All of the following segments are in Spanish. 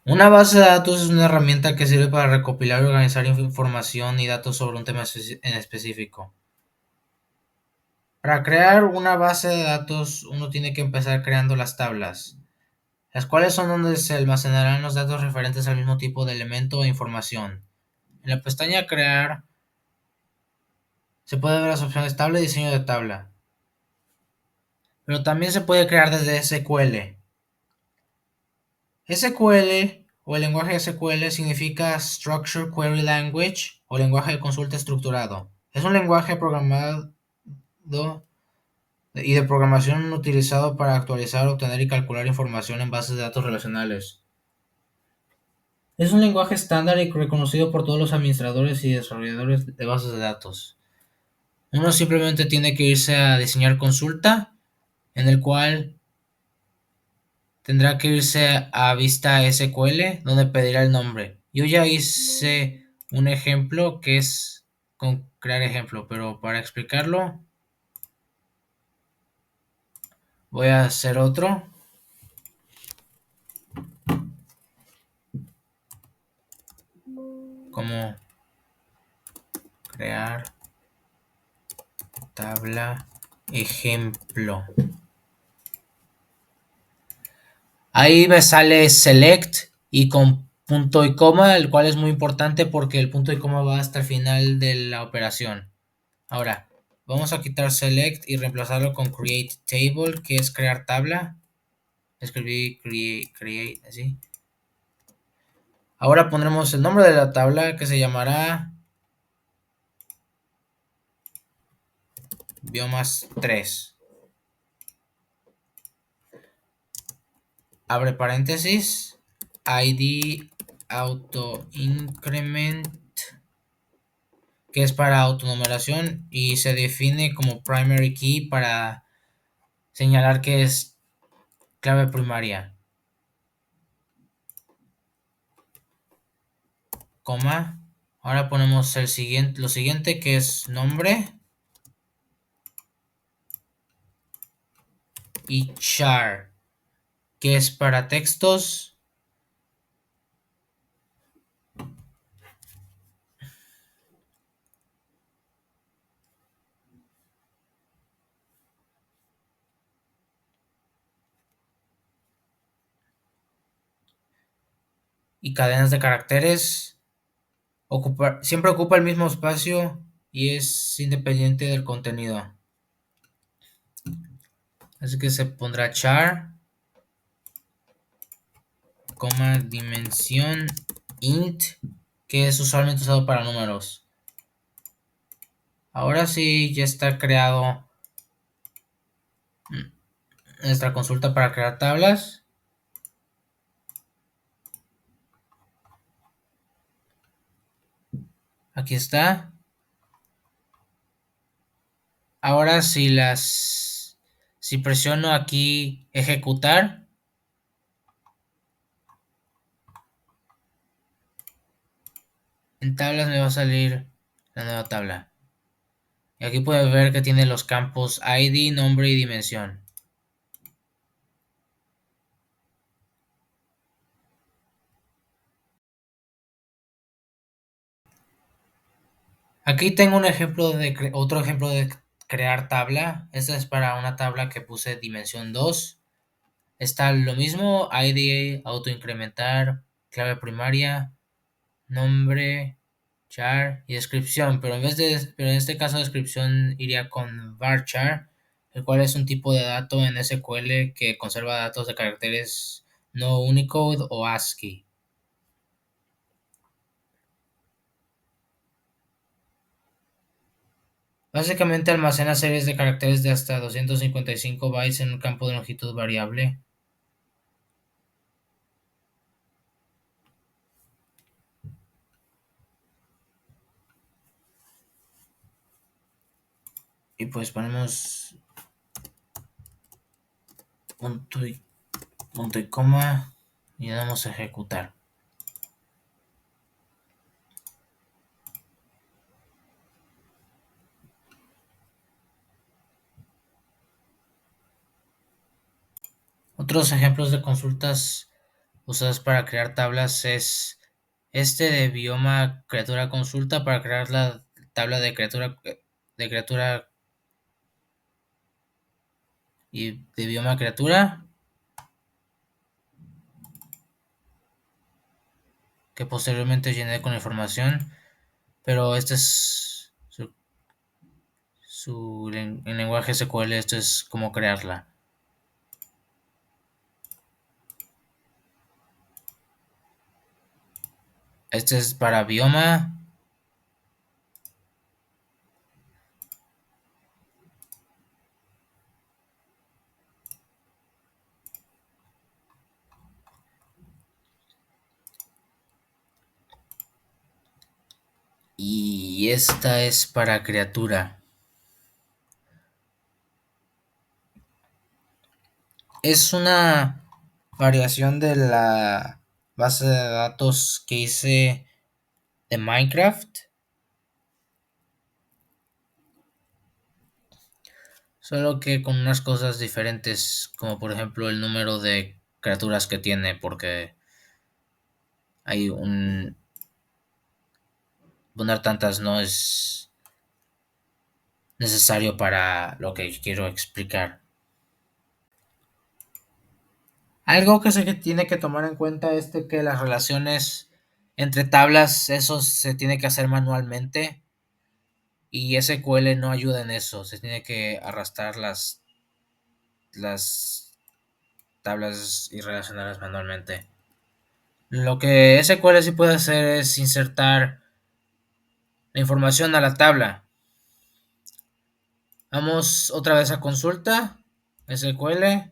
Una base de datos es una herramienta que sirve para recopilar y organizar información y datos sobre un tema en específico. Para crear una base de datos, uno tiene que empezar creando las tablas, las cuales son donde se almacenarán los datos referentes al mismo tipo de elemento o información. En la pestaña Crear se puede ver las opciones Tabla y Diseño de tabla, pero también se puede crear desde SQL. SQL o el lenguaje SQL significa Structured Query Language o lenguaje de consulta estructurado. Es un lenguaje programado y de programación utilizado para actualizar, obtener y calcular información en bases de datos relacionales. Es un lenguaje estándar y reconocido por todos los administradores y desarrolladores de bases de datos. Uno simplemente tiene que irse a diseñar consulta, en el cual tendrá que irse a vista SQL, donde pedirá el nombre. Yo ya hice un ejemplo que es con crear ejemplo, pero para explicarlo voy a hacer otro, como crear tabla ejemplo. Ahí me sale select y con punto y coma, el cual es muy importante porque el punto y coma va hasta el final de la operación. Ahora, vamos a quitar select y reemplazarlo con create table, que es crear tabla. Escribí create, así. Ahora pondremos el nombre de la tabla, que se llamará biomas 3. Abre paréntesis, id auto increment, que es para autonumeración y se define como primary key para señalar que es clave primaria, coma. Ahora ponemos lo siguiente, que es nombre, y char, que es para textos, y cadenas de caracteres. Siempre ocupa el mismo espacio y es independiente del contenido. Así que se pondrá char, dimensión int, que es usualmente usado para números. Ahora sí, ya está creado nuestra consulta para crear tablas. Aquí está. Ahora si presiono aquí ejecutar, en tablas me va a salir la nueva tabla. Y aquí puedes ver que tiene los campos ID, nombre y dimensión. Aquí tengo otro ejemplo de crear tabla. Esta es para una tabla que puse dimensión 2. Está lo mismo, ID, autoincrementar, clave primaria, nombre, char y descripción, pero en este caso descripción iría con varchar, el cual es un tipo de dato en SQL que conserva datos de caracteres no Unicode o ASCII. Básicamente almacena series de caracteres de hasta 255 bytes en un campo de longitud variable. Y pues ponemos punto y, punto y coma y le damos a ejecutar. Otros ejemplos de consultas usadas para crear tablas es este de bioma criatura consulta para crear la tabla de criatura y de bioma criatura que posteriormente llené con información, pero este es en lenguaje SQL, esto es como crearla. Este es para bioma. Y esta es para criatura. Es una variación de la base de datos que hice de Minecraft. Solo que con unas cosas diferentes, como por ejemplo el número de criaturas que tiene, porque hay un... Poner tantas no es necesario para lo que quiero explicar. Algo que se tiene que tomar en cuenta es de que las relaciones entre tablas, eso se tiene que hacer manualmente y SQL no ayuda en eso. Se tiene que arrastrar las tablas y relacionarlas manualmente. Lo que SQL sí puede hacer es insertar la información a la tabla. Vamos otra vez a consulta, SQL,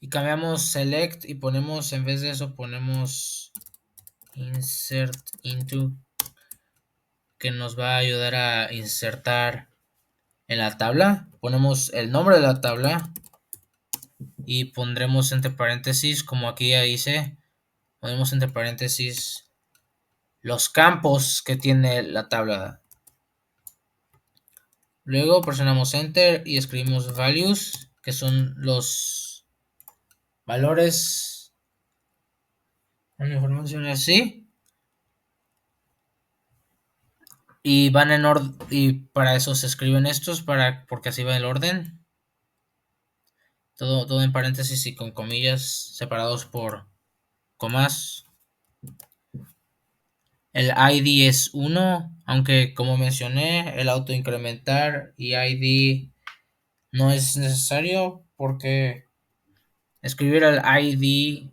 y cambiamos select y ponemos, en vez de eso, ponemos insert into, que nos va a ayudar a insertar en la tabla. Ponemos el nombre de la tabla y pondremos entre paréntesis, como aquí ya hice, ponemos entre paréntesis los campos que tiene la tabla. Luego presionamos enter y escribimos values, que son los valores, una información así, y van en orden, y para eso se escriben estos, porque así va el orden. Todo en paréntesis y con comillas separados por comas. El ID es 1, aunque como mencioné, el autoincrementar y ID no es necesario porque escribir el ID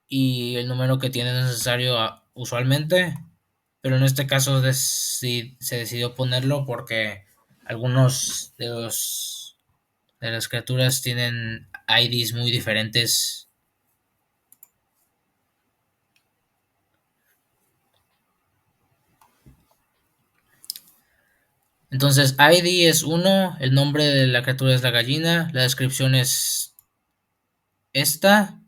y el número que tiene es necesario usualmente, pero en este caso se decidió ponerlo porque algunos de las criaturas tienen IDs muy diferentes. Entonces, ID es 1, el nombre de la criatura es la gallina, la descripción es esta,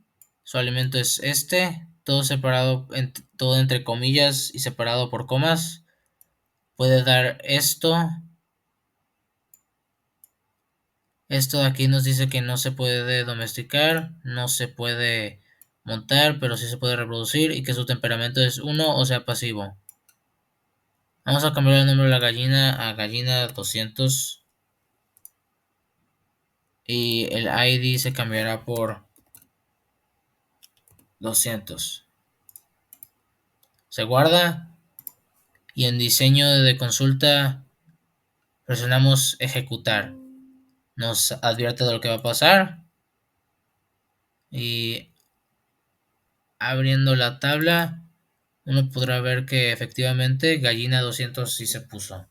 su alimento es este, todo separado, todo entre comillas y separado por comas. Puede dar esto. Esto de aquí nos dice que no se puede domesticar, no se puede montar, pero sí se puede reproducir y que su temperamento es 1 o sea pasivo. Vamos a cambiar el nombre de la gallina a gallina 200 y el ID se cambiará por 200. Se guarda y en diseño de consulta presionamos ejecutar. Nos advierte de lo que va a pasar y abriendo la tabla uno podrá ver que efectivamente gallina 200 sí se puso.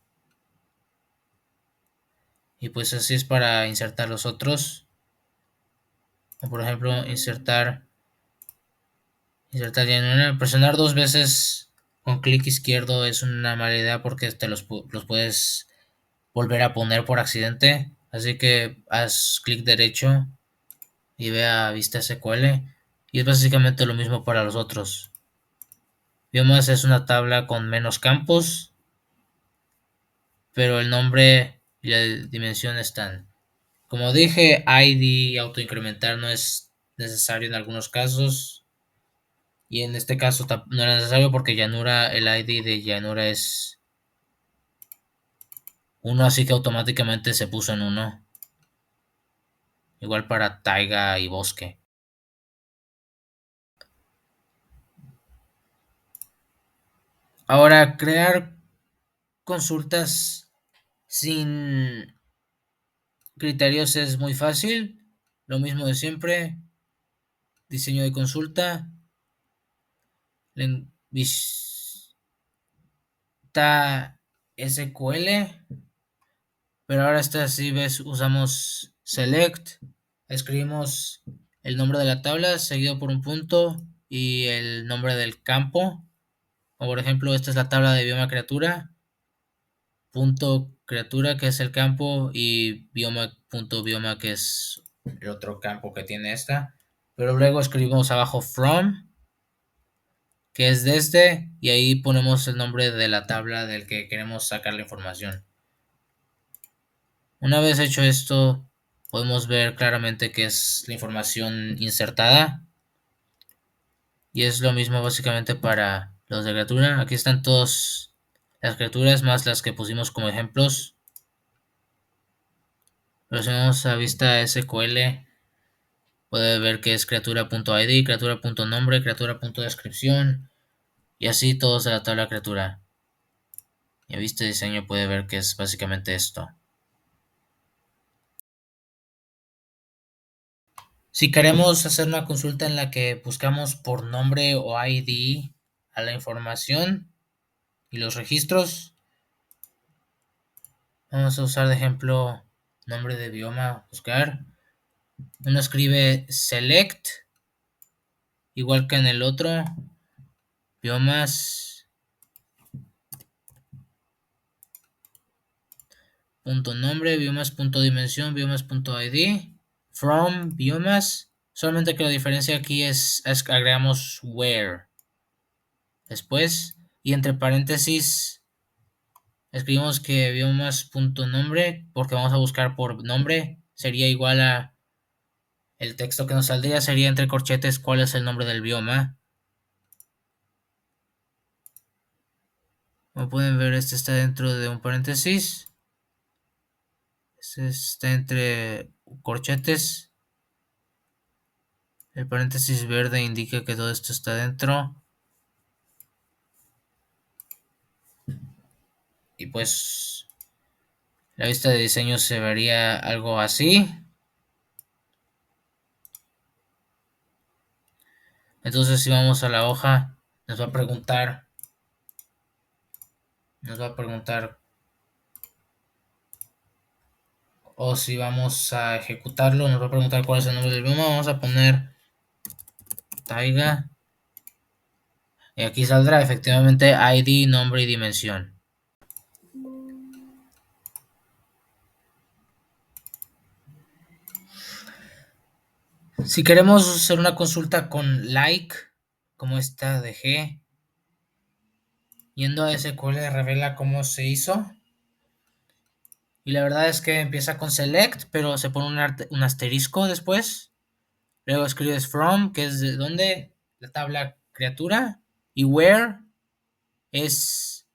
Y pues así es para insertar los otros. O por ejemplo, insertar llanura. Presionar dos veces con clic izquierdo es una mala idea porque los puedes volver a poner por accidente. Así que haz clic derecho y ve a vista SQL. Y es básicamente lo mismo para los otros. Biomas es una tabla con menos campos. pero el nombre y la dimensión están. Como dije, ID y autoincrementar no es necesario en algunos casos. Y en este caso no era necesario porque llanura, el ID de llanura es uno, así que automáticamente se puso en uno. Igual para taiga y bosque. Ahora, crear consultas sin criterios es muy fácil. Lo mismo de siempre. Diseño de consulta. Vista SQL. Pero ahora esta sí ves, usamos select. Escribimos el nombre de la tabla seguido por un punto y el nombre del campo. O por ejemplo, esta es la tabla de bioma criatura. Punto criatura que es el campo y bioma punto bioma que es el otro campo que tiene esta. Pero luego escribimos abajo from que es desde y ahí ponemos el nombre de la tabla del que queremos sacar la información. Una vez hecho esto, podemos ver claramente que es la información insertada y es lo mismo básicamente para los de criatura. Aquí están todas las criaturas más las que pusimos como ejemplos. Pero si vamos a vista SQL, puede ver que es criatura.id, criatura.nombre, criatura.descripción y así todos de la tabla criatura. Y a vista diseño puede ver que es básicamente esto. Si queremos hacer una consulta en la que buscamos por nombre o ID a la información y los registros, vamos a usar de ejemplo nombre de bioma, buscar. Uno escribe select, igual que en el otro, biomas, punto nombre, biomas, punto dimensión, biomas, punto ID, from, biomas. Solamente que la diferencia aquí es agregamos where después y entre paréntesis escribimos que biomas.nombre porque vamos a buscar por nombre sería igual a el texto que nos saldría sería entre corchetes cuál es el nombre del bioma. Como pueden ver, este está dentro de un paréntesis. Este está entre corchetes. El paréntesis verde indica que todo esto está dentro. Y pues la vista de diseño se vería algo así. Entonces si vamos a la hoja, nos va a preguntar o si vamos a ejecutarlo, nos va a preguntar cuál es el nombre del bioma. Vamos a poner taiga y aquí saldrá efectivamente ID, nombre y dimensión. Si queremos hacer una consulta con like, como esta de G, yendo a SQL revela cómo se hizo. Y la verdad es que empieza con select, pero se pone un asterisco después. Luego escribes from, que es de dónde, la tabla criatura. Y where es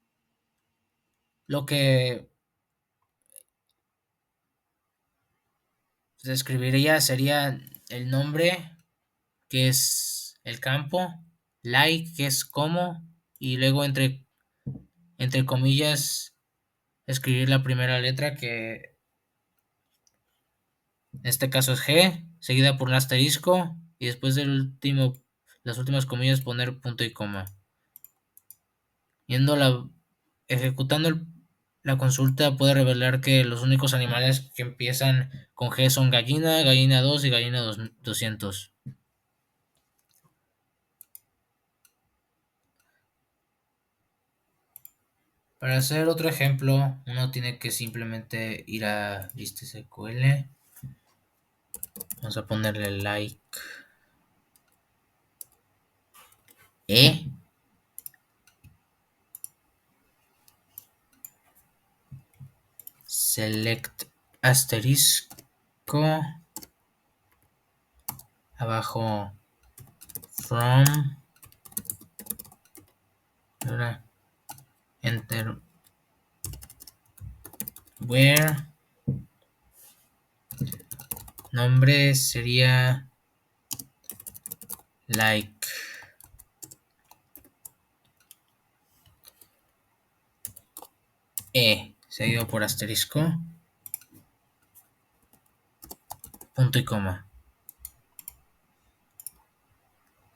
lo que se escribiría, sería el nombre, que es el campo. Like, que es como. Y luego entre comillas escribir la primera letra que en este caso es G, seguida por un asterisco y después las últimas comillas poner punto y coma. Yendo ejecutando la consulta puede revelar que los únicos animales que empiezan con G son gallina, gallina 2 y gallina 200. Para hacer otro ejemplo, uno tiene que simplemente ir a lista SQL. Vamos a ponerle like select asterisco, abajo from, ahora enter, where, nombre sería like seguido por asterisco, punto y coma.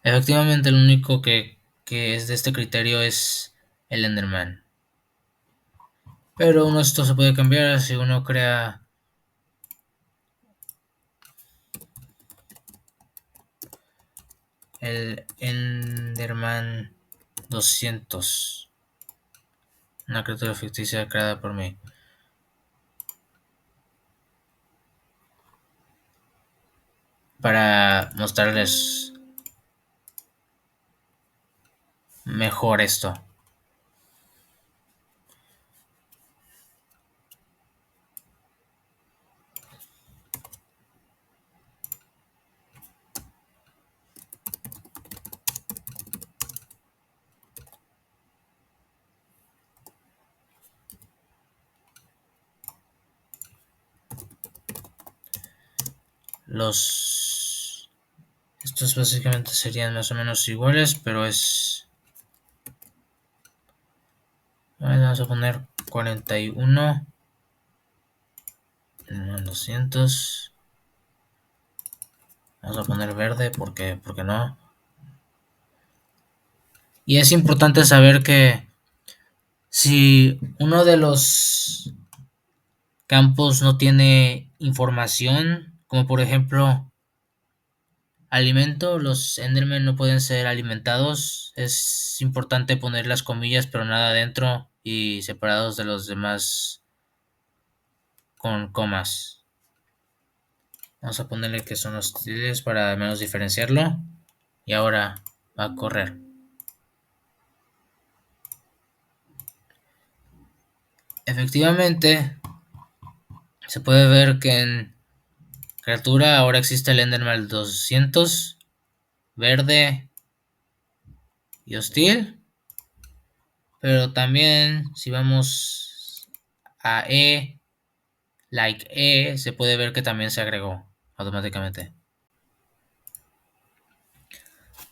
Efectivamente, el único que es de este criterio es el Enderman. Pero esto se puede cambiar si uno crea el Enderman 200, una criatura ficticia creada por mí. Para mostrarles mejor esto. Estos básicamente serían más o menos iguales, pero es... Vamos a poner 41. 200. Vamos a poner verde porque no. Y es importante saber que si uno de los campos no tiene información, como por ejemplo alimento, los Endermen no pueden ser alimentados. Es importante poner las comillas, pero nada adentro y separados de los demás con comas. Vamos a ponerle que son hostiles para al menos diferenciarlo. Y ahora va a correr. Efectivamente, se puede ver que en criatura ahora existe el Enderman 200, verde y hostil. Pero también si vamos a like se puede ver que también se agregó automáticamente.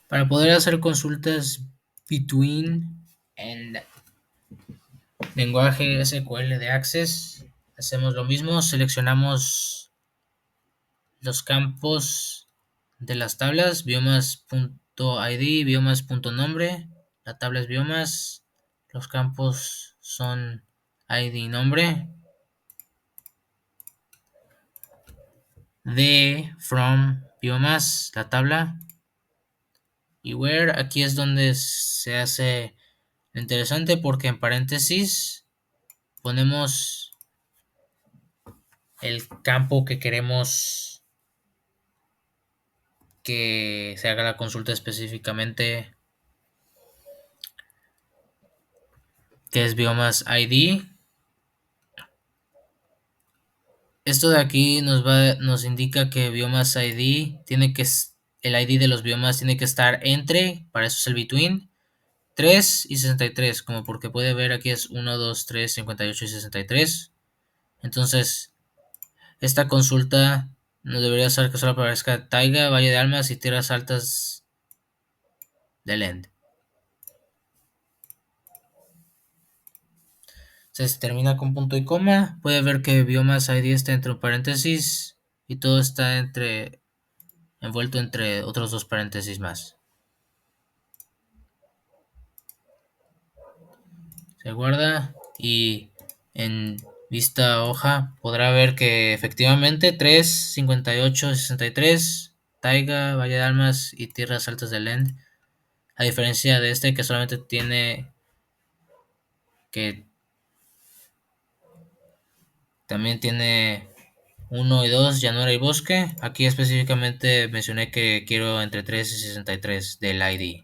Para poder hacer consultas between en lenguaje SQL de Access, hacemos lo mismo, seleccionamos los campos de las tablas, biomas.id, biomas.nombre, la tabla es biomas, los campos son id y nombre, de from biomas, la tabla, y where, aquí es donde se hace lo interesante porque en paréntesis ponemos el campo que queremos que se haga la consulta específicamente, que es biomas ID. Esto de aquí nos indica que biomas ID el ID de los biomas tiene que estar entre, para eso es el between, 3 y 63, como porque puede ver aquí es 1, 2, 3, 58 y 63. Entonces, esta consulta no debería ser que solo aparezca taiga, valle de almas y tierras altas del end. Se termina con punto y coma. Puede ver que biomas ID está entre paréntesis y todo está envuelto entre otros dos paréntesis más. Se guarda y en vista hoja podrá ver que efectivamente 3, 58 y 63, taiga, valle de almas y tierras altas del end. A diferencia de este que solamente tiene que también tiene 1 y 2, llanura y bosque. Aquí específicamente mencioné que quiero entre 3 y 63 del ID.